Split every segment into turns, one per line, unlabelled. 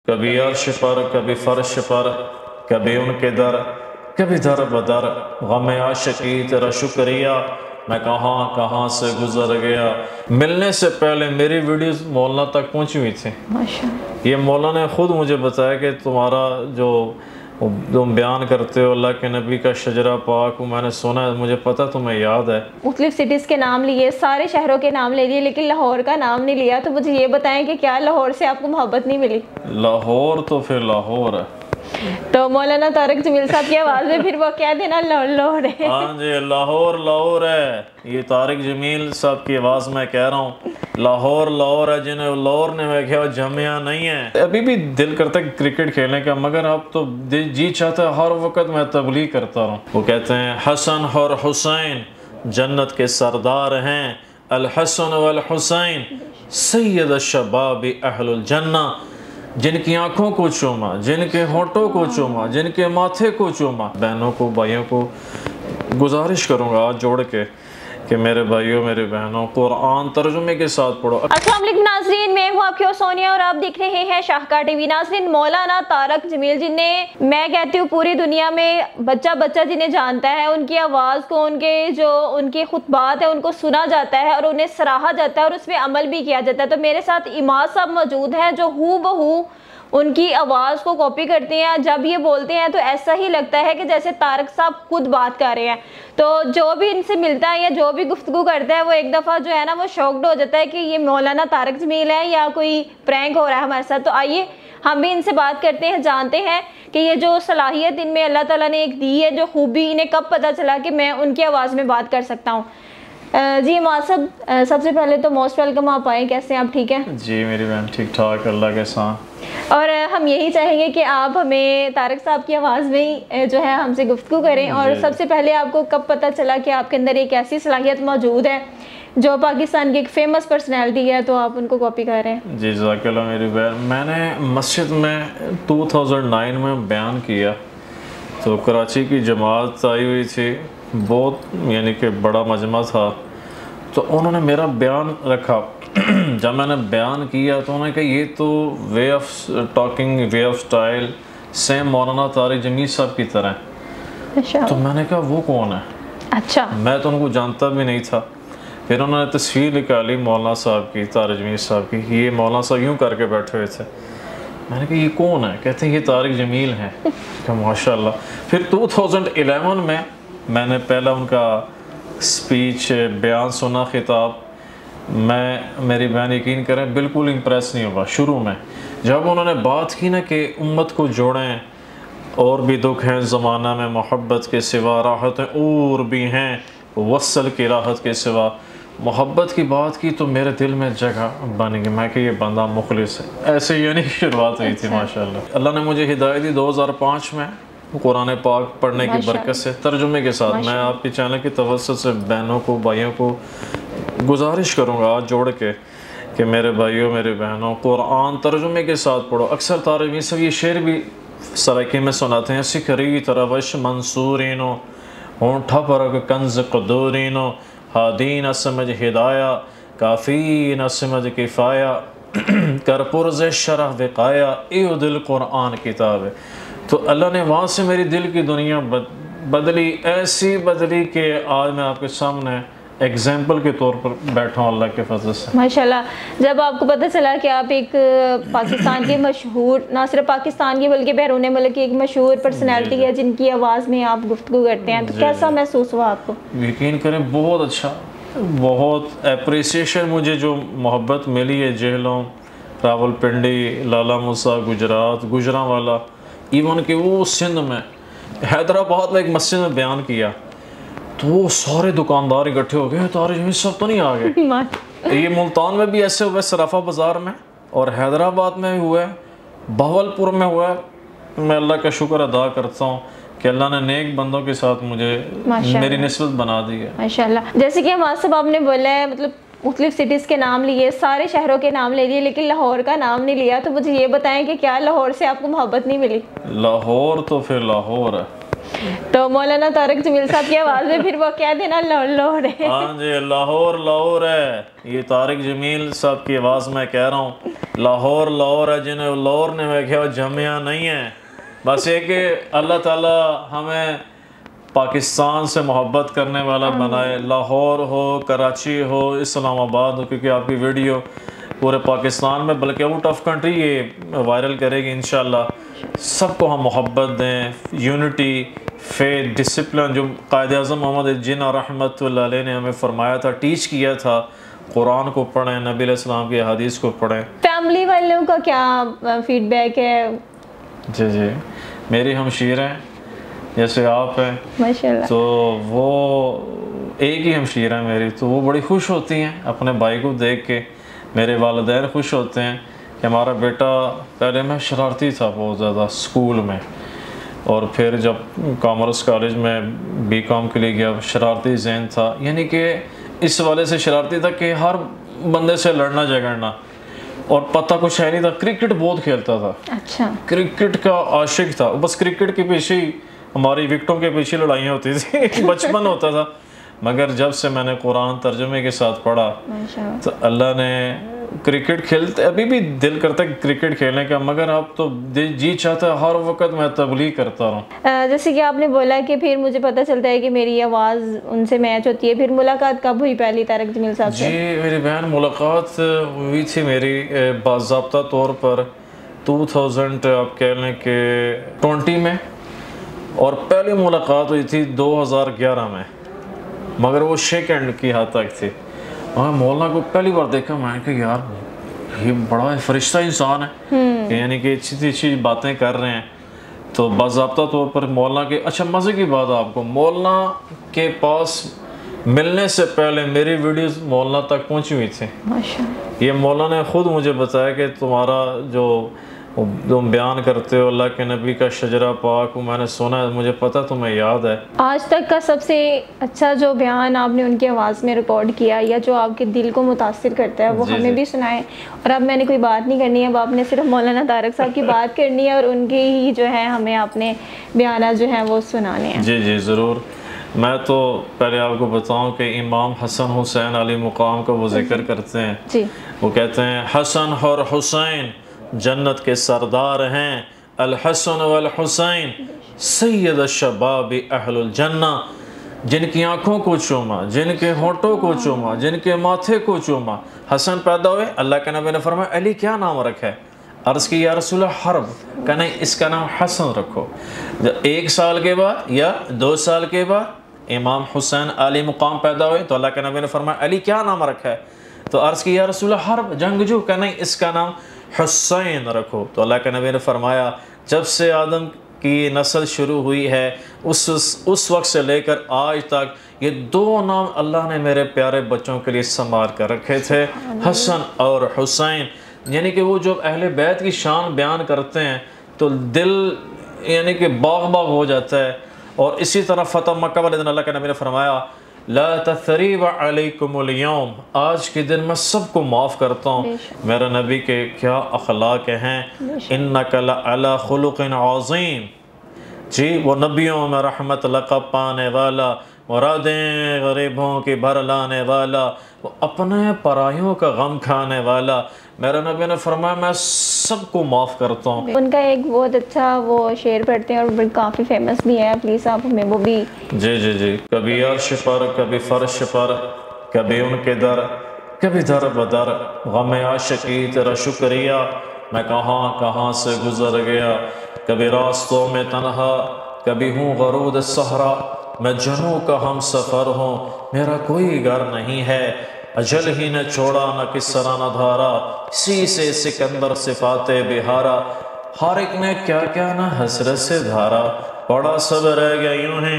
کبھی عرش پر کبھی فرش پر، کبھی ان کے در کبھی در بدر، غم عاشقی تیرا شکریہ میں کہاں کہاں سے گزر گیا۔ ملنے سے پہلے میری ویڈیوز مولانا تک پہنچی ہوئی تھی۔ یہ مولانا نے خود مجھے بتایا کہ تمہارا جو تم بیان کرتے ہو اللہ کے نبی کا شجرہ پاک، میں نے سنا ہے، مجھے پتہ تمہیں یاد ہے۔
مختلف سٹیز کے نام لیے، سارے شہروں کے نام لے لیے، لیکن لاہور کا نام نہیں لیا، تو مجھے یہ بتائیں کہ کیا لاہور سے آپ کو محبت نہیں ملی؟
لاہور تو پھر لاہور ہے۔
تو مولانا طارق جمیل صاحب کی آواز میں پھر وہ کہہ دینا لاہور ہے۔
ہاں جی، لاہور لاہور ہے، یہ طارق جمیل صاحب کی آواز میں کہہ رہا ہوں، لاہور لاہور ہے، جنہیں لاہور نے میں کہا جمعہ نہیں ہے۔ ابھی بھی دل کرتا ہے کرکٹ کھیلنے کا، مگر اب تو جی چاہتا ہے ہر وقت میں تبلیغ کرتا رہوں۔ وہ کہتے ہیں حسن اور حسین جنت کے سردار ہیں، الحسن والحسین سید الشباب اہل الجنہ، جن کی آنکھوں کو چوما، جن کے ہونٹوں کو چوما، جن کے ماتھے کو چوما۔ بہنوں کو بھائیوں کو گزارش کروں گا ہاتھ جوڑ کے کہ میرے بھائیوں میرے بہنوں قرآن ترجمے کے ساتھ پڑھو۔
السلام علیکم ناظرین، میں ہوں آپ کی سونیا اور آپ دیکھ رہے ہیں شاہکار ٹی وی۔ ناظرین، مولانا طارق جمیل جنہیں میں کہتی ہوں پوری دنیا میں بچہ بچہ جنہیں جانتا ہے، ان کی آواز کو، ان کے خطبات ہیں ان کو سنا جاتا ہے اور انہیں سراہا جاتا ہے اور اس پہ عمل بھی کیا جاتا ہے۔ تو میرے ساتھ اماد صاحب موجود ہیں جو ہو بہو ان کی آواز کو کاپی کرتے ہیں، جب یہ بولتے ہیں تو ایسا ہی لگتا ہے کہ جیسے طارق صاحب خود بات کر رہے ہیں۔ تو جو بھی ان سے ملتا ہے یا جو بھی گفتگو کرتا ہے وہ ایک دفعہ جو ہے نا وہ شاکڈ ہو جاتا ہے کہ یہ مولانا طارق جمیل ہے یا کوئی پرینک ہو رہا ہے ہمارے ساتھ۔ تو آئیے ہم بھی ان سے بات کرتے ہیں، جانتے ہیں کہ یہ جو صلاحیت ان میں اللہ تعالیٰ نے ایک دی ہے، جو خوبی، انہیں کب پتہ چلا کہ میں ان کی آواز میں بات کر سکتا ہوں۔ جی اماد صاحب، سب سے پہلے تو موسٹ ویلکم، آپ آئیں، کیسے ہیں آپ؟ ٹھیک ہیں
جی میری بہن، ٹھیک ٹھاک اللہ کے ساتھ۔
اور ہم یہی چاہیں گے کہ آپ ہمیں طارق صاحب کی آواز میں ہی جو ہے ہم سے گفتگو کریں۔ اور سب سے پہلے آپ کو کب پتہ چلا کہ آپ کے اندر ایک ایسی صلاحیت موجود ہے جو پاکستان کی ایک فیمس پرسنالٹی ہے، تو آپ ان کو کاپی کر رہے ہیں؟
جی جزاک اللہ میری بہن، میں نے مسجد میں 2009 میں بیان کیا، تو کراچی کی جماعت آئی ہوئی تھی، بہت یعنی کہ بڑا مجمع تھا، تو انہوں نے میرا بیان رکھا۔ جب میں نے بیان کیا تو انہوں نے کہا یہ تو way of talking, way of style same مولانا طارق جمیل صاحب کی طرح ہے۔ تو میں نے کہا وہ کون ہے؟
اچھا،
میں تو ان کو جانتا بھی نہیں تھا۔ پھر انہوں نے تصویر نکالی مولانا صاحب کی، طارق جمیل صاحب کی، یہ مولانا صاحب یوں کر کے بیٹھے ہوئے تھے۔ میں نے کہا یہ کون ہے؟ کہتے ہیں یہ طارق جمیل ہیں۔ کہ ماشاء اللہ۔ پھر 2011 میں نے پہلا ان کا سپیچ بیان سنا، خطاب، میں میری بہن یقین کریں بالکل امپریس نہیں ہوا۔ شروع میں جب انہوں نے بات کی نا کہ امت کو جوڑیں، اور بھی دکھ ہیں زمانہ میں محبت کے سوا، راحتیں اور بھی ہیں وصل کی راحت کے سوا، محبت کی بات کی تو میرے دل میں جگہ بن گئی، میں کہ یہ بندہ مخلص ہے۔ ایسے یعنی شروعات ہوئی تھی ماشاءاللہ۔ اللہ نے مجھے ہدایت دی 2005 میں قرآن پاک پڑھنے کی برکت سے، ترجمے کے ساتھ۔ میں آپ کی چینل کی توسط سے بہنوں کو بھائیوں کو گزارش کروں گا ہاتھ جوڑ کے کہ میرے بھائیوں میرے بہنوں قرآن ترجمے کے ساتھ پڑھو۔ اکثر طارق جمیل صاحب یہ شعر بھی سرائکی میں سناتے ہیں، سکھری تروش منصورینو ہونٹھا پرگ کنز قدورینو، ہادی نہ سمجھ ہدایہ کافی نہ سمجھ کفایہ، کر پرز شرح وقایا، ایو دل قرآن کتاب ہے۔ تو اللہ نے وہاں سے میری دل کی دنیا بدلی، ایسی بدلی کہ آج میں آپ کے سامنے ایگزامپل کے طور پر بیٹھا ہوں اللہ کے فضل سے۔
ماشاءاللہ، جب آپ کو پتہ چلا کہ آپ ایک پاکستان کے مشہور، نہ صرف پاکستان کی بلکہ بیرون ملک کی ایک مشہور پرسنالٹی ہے جن کی آواز میں آپ گفتگو کرتے ہیں، تو کیسا محسوس ہوا آپ کو؟
یقین کریں بہت اچھا، بہت اپریسیشن، مجھے جو محبت ملی ہے جہلوں، راول پنڈی، لالا موسیٰ، گجرات، گجرانوالا، ایون کہ وہ سندھ میں حیدرآباد میں ایک مسجد میں بیان کیا تو وہ سارے دکاندار اکٹھے ہو گئے، طارق جمیل صاحب تو نہیں آ گئے۔ یہ ملتان میں بھی ایسے ہوئے، صرافہ بازار میں، اور حیدرآباد میں بھی ہوا ہے، بہاولپور میں ہوا ہے۔ میں اللہ کا شکر ادا کرتا ہوں کہ اللہ نے نیک بندوں کے ساتھ مجھے میری نسبت بنا دی ہے
ماشاءاللہ۔ جیسے کہ اماد صاحب آپ نے بولا ہے، مطلب مختلف سٹیز کے نام لیے، سارے شہروں کے نام لے لیے، لیکن لاہور کا نام نہیں لیا، تو مجھے یہ بتائیں کہ کیا لاہور سے آپ کو محبت نہیں ملی؟
لاہور تو پھر لاہور ہے۔
تو مولانا طارق جمیل صاحب کی آواز میں پھر وہ کہہ دینا لاہور ہے.
ہاں جی لاہور ہے. یہ طارق جمیل صاحب کی آواز میں کہہ رہا ہوں لاہور ہے. جنہیں لاہور نے میں کہا جمعہ نہیں ہے. بس یہ کہ اللہ تعالیٰ ہمیں پاکستان سے محبت کرنے والا بنائے. لاہور ہو، کراچی ہو، اسلام آباد ہو، کیونکہ آپ کی ویڈیو پورے پاکستان میں بلکہ آؤٹ آف کنٹری یہ وائرل کرے گی انشاءاللہ. سب کو ہم محبت دیں، یونٹی، فیتھ، ڈسپلن جو قائد اعظم محمد جناح رحمۃ اللہ علیہ نے ہمیں فرمایا تھا، ٹیچ کیا تھا. قرآن کو پڑھیں، نبی علیہ السلام کی حدیث کو پڑھیں.
فیملی والوں کا کیا فیڈ بیک ہے؟
جی میری ہمشیر ہیں جیسے آپ ہیں
ماشاءاللہ.
تو وہ ایک ہی ہمشیر ہیں میری، تو وہ بڑی خوش ہوتی ہیں اپنے بھائی کو دیکھ کے. میرے والدین خوش ہوتے ہیں کہ ہمارا بیٹا، پہلے میں شرارتی تھا بہت زیادہ اسکول میں، اور پھر جب کامرس کالج میں بی کام کے لیے گیا شرارتی ذہن تھا. یعنی کہ اس والے سے شرارتی تھا کہ ہر بندے سے لڑنا جھگڑنا، اور پتہ کچھ ہے نہیں تھا. کرکٹ بہت کھیلتا تھا.
اچھا.
کرکٹ کا عاشق تھا. بس کرکٹ کے پیچھے ہی ہماری وکٹوں کے پیچھے لڑائیاں ہوتی تھی. بچپن ہوتا تھا. مگر جب سے میں نے قرآن ترجمے کے ساتھ پڑھا تو اللہ نے کرکٹ کھیلتے، ابھی بھی دل کرتا ہے کرکٹ کھیلنے کا، مگر اب تو جی چاہتا ہے ہر وقت میں تبلیغ کرتا رہوں.
جیسے کہ آپ نے بولا کہ پھر مجھے پتہ چلتا ہے کہ میری آواز ان سے میچ ہوتی ہے. پھر ملاقات کب ہوئی پہلی طارق جمیل صاحب سے؟
جی میری بہن ملاقات ہوئی تھی میری باضابطہ طور پر 2000 آپ کہہ لیں کہ 20 میں، اور پہلی ملاقات ہوئی تھی 2011 میں، مگر وہ شیک ہینڈ کی حد تک تھی. میں مولانا کو پہلی بار دیکھا، میں نے کہا یار یہ بڑا فرشتہ انسان ہے، یعنی کہ اچھی باتیں کر رہے ہیں. تو باضابطہ طور پر مولانا کے، اچھا مزے کی بات آپ کو، مولانا کے پاس ملنے سے پہلے میری ویڈیوز مولانا تک پہنچی ہوئی تھی. یہ مولانا نے خود مجھے بتایا کہ تمہارا جو تم بیان کرتے ہو اللہ کے نبی کا شجرہ پاک، میں نے سنا ہے، مجھے پتہ تمہیں یاد ہے.
آج تک کا سب سے اچھا جو بیان آپ نے ان کی آواز میں ریکارڈ کیا یا جو آپ کے دل کو متاثر کرتا ہے وہ ہمیں بھی سنائیں. اور اب میں نے کوئی بات نہیں کرنی ہے، اب آپ نے صرف مولانا طارق صاحب کی بات کرنی ہے اور ان کے ہی جو ہے ہمیں اپنے بیانات جو ہیں وہ سنانے ہیں.
جی ضرور. میں تو پہلے آپ کو بتاؤں کہ امام حسن حسین علی مقام کا وہ ذکر کرتے ہیں.
جی.
وہ کہتے ہیں حسن اور حسین جنت کے سردار ہیں، الحسن والحسین سید الشباب اہل الجنہ. جن کی آنکھوں کو چوما، جن کے ہونٹوں کو چوما، جن کے ماتھے کو چوما. حسن پیدا ہوئے، اللہ کے نبی نے فرمایا علی کیا نام رکھا ہے؟ عرض کی یا رسول اللہ حرب. کہ نہیں، اس کا نام حسن رکھو. 1 سال کے بعد یا 2 سال کے بعد امام حسین علی مقام پیدا ہوئے تو اللہ کے نبی نے فرمایا علی کیا نام رکھا ہے؟ تو عرض کی یا رسول اللہ حرب، جنگجو. کہ نہیں، اس کا نام حسین رکھو. تو اللہ کے نبی نے فرمایا جب سے آدم کی نسل شروع ہوئی ہے اس وقت سے لے کر آج تک یہ 2 نام اللہ نے میرے پیارے بچوں کے لیے سنبھال کر رکھے تھے، حسن اور حسین. یعنی کہ وہ جب اہل بیت کی شان بیان کرتے ہیں تو دل یعنی کہ باغ ہو جاتا ہے. اور اسی طرح فتح مکہ والے دن اللہ کے نبی نے فرمایا لا تثریب علیکم اليوم، آج کے دن میں سب کو معاف کرتا ہوں. میرا نبی کے کیا اخلاق ہیں، انک لعلی خلق عظیم. جی وہ نبیوں میں رحمت لقب پانے والا، مرادیں غریبوں کی بھر لانے والا، وہ اپنے پرائیوں کا غم کھانے والا. میرا نبی نے فرمایا میں سب کو معاف کرتا ہوں. ان
کا ایک بہت اچھا وہ شعر پڑھتے ہیں اور کافی فیمس بھی ہے، پلیز آپ ہمیں وہ بھی.
جی کبھی عرش پر، کبھی فرش پر، کبھی ان کے در، کبھی در بدر، غم عاشقی تیرا شکریہ میں کہاں سے گزر گیا. کبھی راستوں میں تنہا، کبھی ہوں غرود صحرا، میں جنوں کا ہم سفر ہوں، میرا کوئی گھر نہیں ہے. اجل ہی نے چھوڑا نہ کسرا نہ دھارا، اسی سے سکندر صفات بہارا. ہر ایک نے کیا کیا نہ حسرت سے دھارا، پڑا سب رہ گیا یوں ہی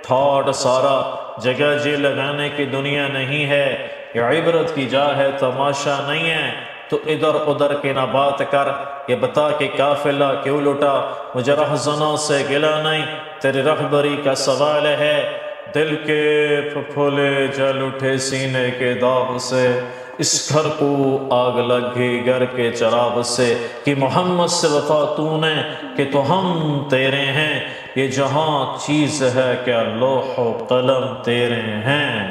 ٹھاٹ سارا. جگہ جی لگانے کی دنیا نہیں ہے، یہ عبرت کی جا ہے تماشا نہیں ہے. تو ادھر ادھر کی نہ بات کر، یہ بتا کہ قافلہ کیوں لٹا. مجھے رہزنوں سے گلا نہیں، تیری رہبری کا سوال ہے. دل کے پھپھولے جل اٹھے سینے کے داغ سے، اس گھر کو آگ لگ گئی گھر کے چراغ سے. کہ محمد سے وفا تو نے کہ تو ہم تیرے ہیں، یہ جہاں چیز ہے کیا لوح و قلم تیرے ہیں۔